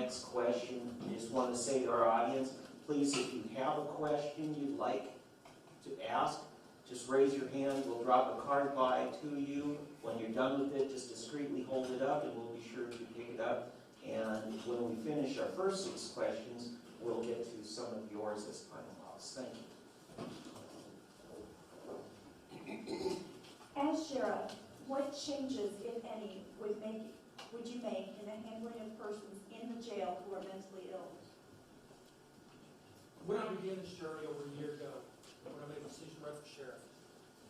next question, I just want to say to our audience, please, if you have a question you'd like to ask, just raise your hand. We'll drop a card by to you. When you're done with it, just discreetly hold it up, and we'll be sure to pick it up. And when we finish our first 6 questions, we'll get to some of yours as final thoughts. Thank you. As sheriff, what changes, if any, would you make in the handling of persons in the jail who are mentally ill? When I began this journey over a year ago, when I made the decision to run for sheriff,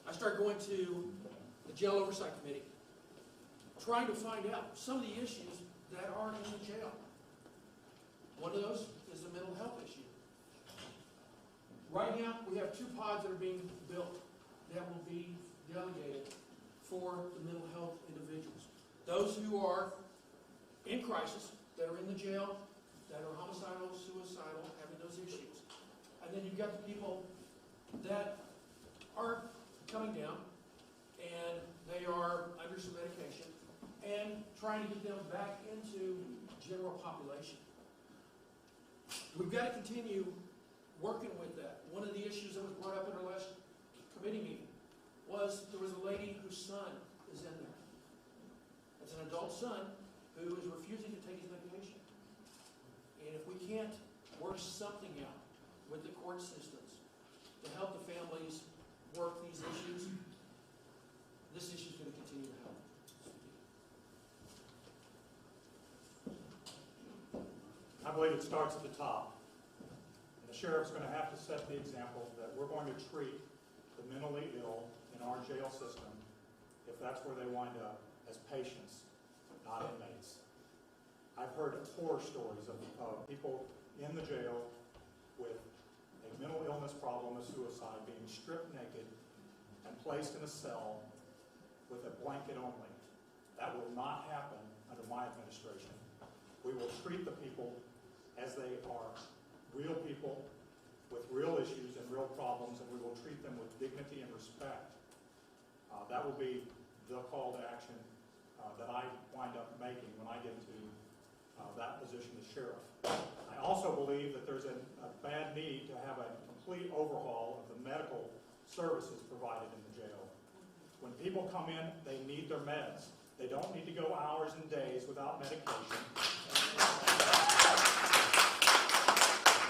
I started going to the Jail Oversight Committee, trying to find out some of the issues that are in the jail. One of those is the mental health issue. Right now, we have 2 pods that are being built that will be delegated for the mental health individuals. Those who are in crisis, that are in the jail, that are homicidal, suicidal, having those issues. And then you've got the people that are coming down and they are under some medication and trying to get them back into general population. We've got to continue working with that. One of the issues that was brought up in our last committee meeting was there was a lady whose son is in there. It's an adult son who is refusing to take his medication. And if we can't work something out with the court systems to help the families work these issues, this issue is going to continue to happen. I believe it starts at the top. And the sheriff's going to have to set the example that we're going to treat the mentally ill in our jail system, if that's where they wind up, as patients, not inmates. I've heard horror stories of people in the jail with a mental illness problem, a suicide, being stripped naked and placed in a cell with a blanket only. That will not happen under my administration. We will treat the people as they are real people with real issues and real problems, and we will treat them with dignity and respect. That will be the call to action that I wind up making when I get to that position as sheriff. I also believe that there's a bad need to have a complete overhaul of the medical services provided in the jail. When people come in, they need their meds. They don't need to go hours and days without medication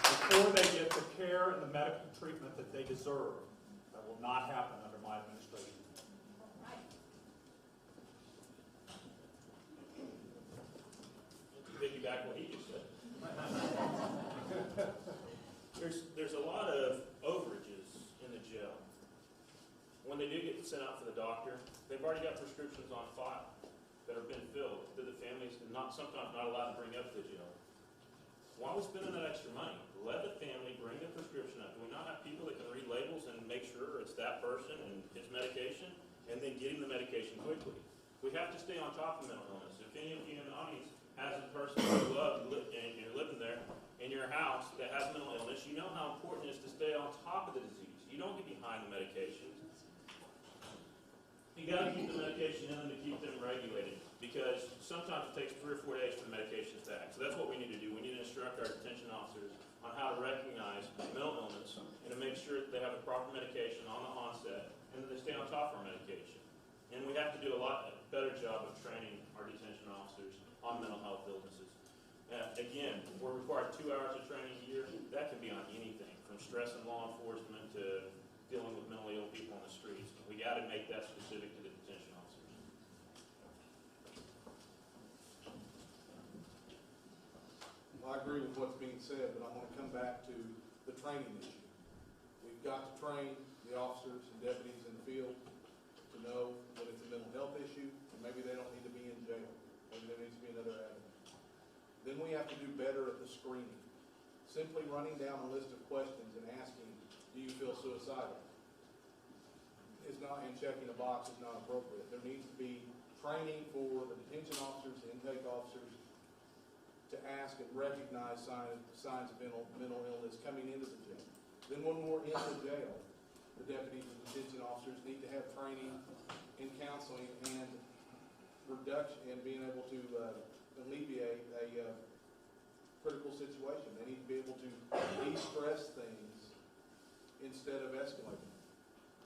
before they get the care and the medical treatment that they deserve. That will not happen under my administration. Piggyback what he just said. There's a lot of overages in the jail. When they do get sent out for the doctor, they've already got prescriptions on file that have been filled that the families are sometimes not allowed to bring up to the jail. Why are we spending that extra money? Let the family bring the prescription up. Do we not have people that can read labels and make sure it's that person and his medication, and then getting the medication quickly? We have to stay on top of mental illness. If any of you in the audience has a person you love and you're living there in your house that has mental illness, you know how important it is to stay on top of the disease. You don't get behind the medications. You got to keep the medication in them to keep them regulated, because sometimes it takes 3 or 4 days for the medications to act. So that's what we need to do. We need to instruct our detention officers on how to recognize mental illness and to make sure that they have the proper medication on the onset and that they stay on top of our medication. And we have to do a lot better job of training our detention officers on mental health illnesses. Again, we're required 2 hours of training a year. That can be on anything, from stress and law enforcement to dealing with mentally ill people on the streets. We got to make that specific to the detention officers. Well, I agree with what's being said, but I want to come back to the training issue. We've got to train the officers and deputies in the field to know that it's a mental health issue, and maybe they don't need to be in jail. Maybe there needs to be another avenue. Then we have to do better at the screening. Simply running down a list of questions and asking, do you feel suicidal, is not, and checking a box is not appropriate. There needs to be training for the detention officers, the intake officers, to ask and recognize signs of mental illness coming into the jail. Then when we're in the jail, the deputies and detention officers need to have training in counseling and reduction and being able to alleviate a situation. They need to be able to de-stress things instead of escalating.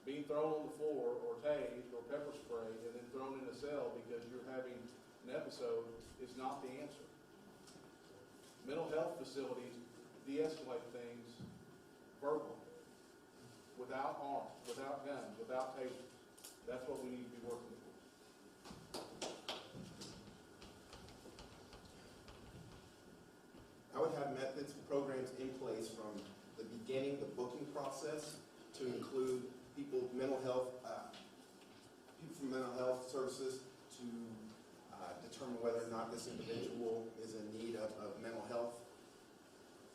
Being thrown on the floor or tased or pepper sprayed and then thrown in a cell because you're having an episode is not the answer. Mental health facilities de-escalate things verbally, without arms, without guns, without tasers. That's what we need to be working with. I would have methods and programs in place from the beginning, the booking process, to include people, mental health, people from mental health services to determine whether or not this individual is in need of mental health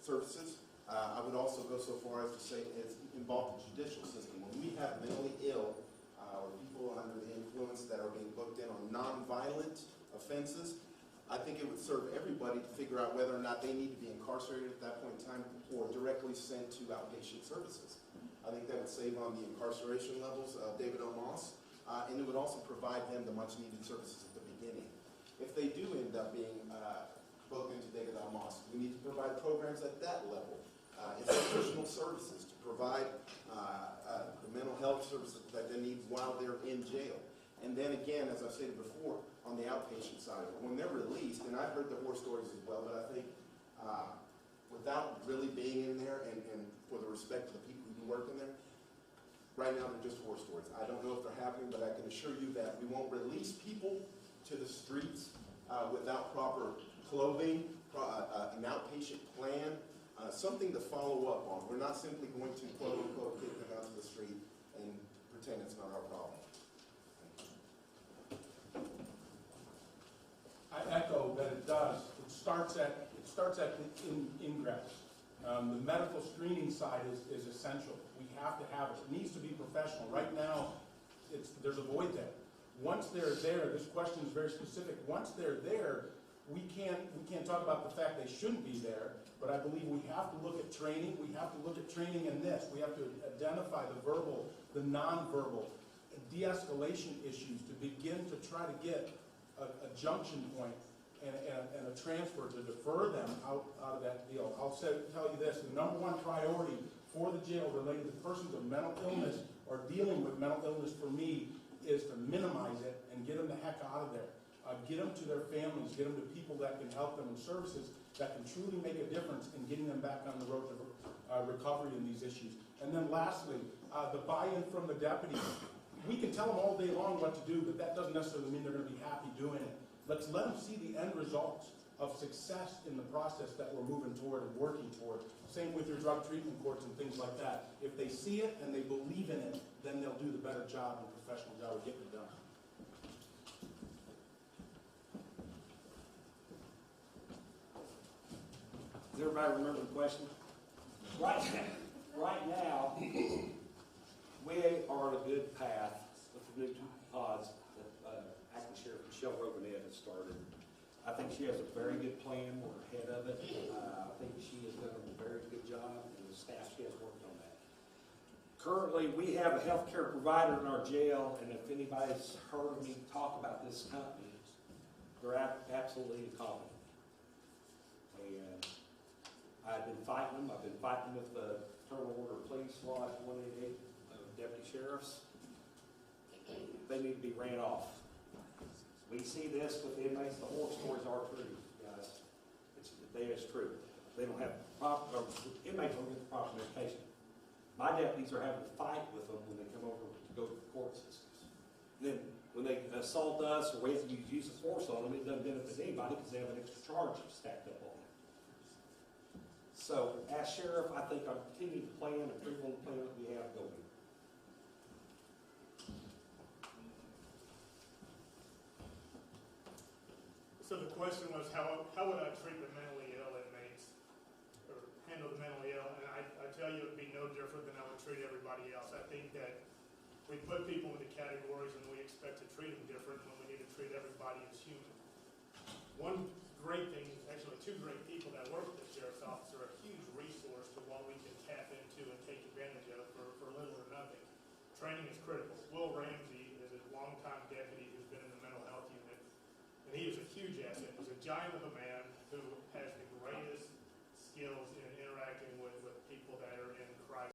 services. I would also go so far as to say it's involved the judicial system. When we have mentally ill or people under the influence that are being booked in on nonviolent offenses, I think it would serve everybody to figure out whether or not they need to be incarcerated at that point in time or directly sent to outpatient services. I think that would save on the incarceration levels of David O. Moss, and it would also provide them the much-needed services at the beginning. If they do end up being booked into David O. Moss, we need to provide programs at that level, institutional services to provide the mental health services that they need while they're in jail. And then again, as I've stated before, on the outpatient side, when they're released, and I've heard the horror stories as well, but I think without really being in there and for the respect of the people who work in there, right now they're just horror stories. I don't know if they're happening, but I can assure you that we won't release people to the streets without proper clothing, an outpatient plan, something to follow up on. We're not simply going to quote unquote kick them out to the street and pretend it's not our problem. I echo that it does. It starts at the ingress. The medical screening side is essential. We have to have it. It needs to be professional. Right now, there's a void there. Once they're there, this question is very specific. Once they're there, we can't talk about the fact they shouldn't be there, but I believe we have to look at training. We have to look at training in this. We have to identify the verbal, the nonverbal, de-escalation issues to begin to try to get a junction point and a transfer to defer them out of that deal. I'll tell you this, the number one priority for the jail related to persons with mental illness or dealing with mental illness for me is to minimize it and get them the heck out of there. Get them to their families, get them to people that can help them in services that can truly make a difference in getting them back on the road to recovery in these issues. And then lastly, the buy-in from the deputies. We can tell them all day long what to do, but that doesn't necessarily mean they're going to be happy doing it. Let's let them see the end results of success in the process that we're moving toward and working toward. Same with your drug treatment courts and things like that. If they see it and they believe in it, then they'll do the better job and professional job of getting it done. Does everybody remember the question? Right now, we are on a good path with the new pods that Acting Sheriff Michelle Robinette has started. I think she has a very good plan. We're ahead of it. I think she has done a very good job, and the staff she has worked on that. Currently, we have a healthcare provider in our jail, and if anybody's heard me talk about this company, they're absolutely incompetent. And I've been fighting them. I've been fighting with the Internal Order Police Lodge 188 deputy sheriffs. They need to be ran off. We see this with the inmates. The horror stories are true, guys. It's true. They don't have proper, inmates don't get the proper medication. My deputies are having to fight with them when they come over to go to the court systems. Then when they assault us or we have to use of force on them, it doesn't benefit anybody because they have an extra charge stacked up on them. So, as sheriff, I think I'm continuing to plan and improve on the plan that we have going. So the question was, how would I treat the mentally ill inmates, or handle the mentally ill? And I tell you, it would be no different than I would treat everybody else. I think that we put people into categories and we expect to treat them different when we need to treat everybody as human. One great thing, actually two great people that work with the sheriff's office are a huge resource to what we can tap into and take advantage of for little or nothing. Training is critical. Will Ramsey is a longtime deputy who's been in the mental health unit, and he is a huge asset. He's a giant of a man.